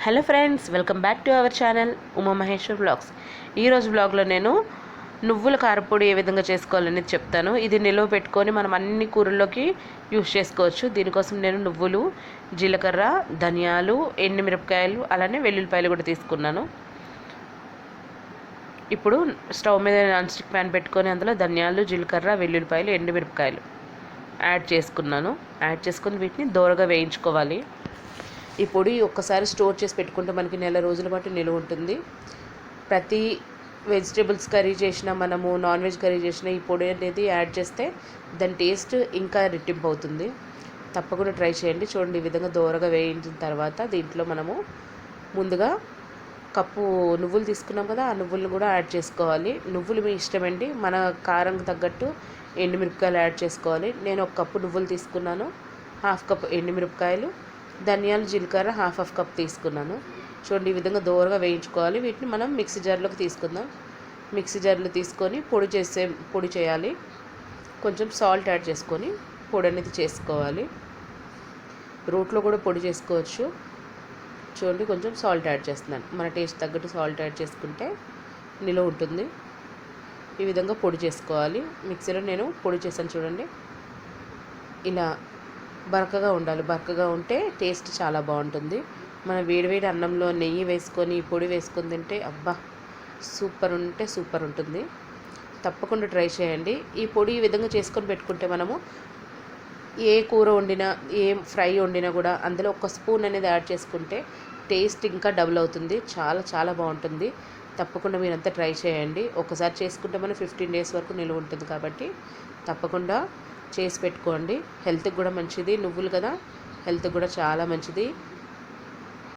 Hello friends, welcome back to our channel Uma Maheshwar blogs. ఈరోజు బ్లాగ్లో నేను నువ్వుల కారపొడి ఏ విధంగా చేసుకోవాలనేది చెప్తాను. ఇది నిల్వ పెట్టుకొని మనం అన్ని కూరల్లోకి యూస్ చేసుకోవచ్చు. దీనికోసం నేను నువ్వులు, జీలకర్ర, ధనియాలు, ఎండుమిరపకాయలు, అలానే వెల్లుల్లిపాయలు కూడా తీసుకున్నాను. ఇప్పుడు స్టవ్ మీద నాన్ స్టిక్ ప్యాన్ పెట్టుకొని అందులో ధనియాలు, జీలకర్ర, వెల్లుల్లిపాయలు, ఎండుమిరపకాయలు యాడ్ చేసుకొని వీటిని దోరగా వేయించుకోవాలి. ఈ పొడి ఒక్కసారి స్టోర్ చేసి పెట్టుకుంటే మనకి నెల రోజుల పాటు నిలువ ఉంటుంది. ప్రతి వెజిటేబుల్స్ కర్రీ చేసినా, మనము నాన్ వెజ్ కర్రీ చేసినా ఈ పొడి అనేది యాడ్ చేస్తే దాని టేస్ట్ ఇంకా రెట్టింపు అవుతుంది. తప్పకుండా ట్రై చేయండి. చూడండి, ఈ విధంగా దోరగా వేయించిన తర్వాత దీంట్లో మనము ముందుగా కప్పు నువ్వులు తీసుకున్నాం కదా, ఆ నువ్వులను కూడా యాడ్ చేసుకోవాలి. నువ్వులు మీ ఇష్టమండి, మన కారం తగ్గట్టు ఎండుమిరపకాయలు యాడ్ చేసుకోవాలి. నేను ఒక కప్పు నువ్వులు తీసుకున్నాను, హాఫ్ కప్ ఎండుమిరపకాయలు, ధనియాలు, జీలకర్ర హాఫ్ కప్ తీసుకున్నాను. చూడండి, ఈ విధంగా దోరగా వేయించుకోవాలి. వీటిని మనం మిక్సీ జార్లోకి తీసుకుందాం. మిక్సీ జార్లో తీసుకొని పొడి చేయాలి. కొంచెం సాల్ట్ యాడ్ చేసుకొని పొడి అనేది చేసుకోవాలి. రోట్లో కూడా పొడి చేసుకోవచ్చు. చూడండి, కొంచెం సాల్ట్ యాడ్ చేస్తున్నాను. మన టేస్ట్ తగ్గట్టు సాల్ట్ యాడ్ చేసుకుంటే నిలువ ఉంటుంది. ఈ విధంగా పొడి చేసుకోవాలి. మిక్సీలో నేను పొడి చేశాను. చూడండి, ఇలా బరకగా ఉండాలి. బరకగా ఉంటే టేస్ట్ చాలా బాగుంటుంది. మన వేడివేడి అన్నంలో నెయ్యి వేసుకొని పొడి వేసుకొని తింటే అబ్బా సూపర్ ఉంటుంది. తప్పకుండా ట్రై చేయండి. ఈ పొడి ఈ విధంగా చేసుకొని పెట్టుకుంటే మనము ఏ కూర వండినా, ఏ ఫ్రై వండినా కూడా అందులో ఒక స్పూన్ అనేది యాడ్ చేసుకుంటే టేస్ట్ ఇంకా డబుల్ అవుతుంది. చాలా బాగుంటుంది. తప్పకుండా మీరంతా ట్రై చేయండి. ఒకసారి చేసుకుంటే మనం 15 days వరకు నిలువ ఉంటుంది. కాబట్టి తప్పకుండా చేసి పెట్టుకోండి. హెల్త్కి కూడా మంచిది. నువ్వులు కదా, హెల్త్కి కూడా చాలా మంచిది.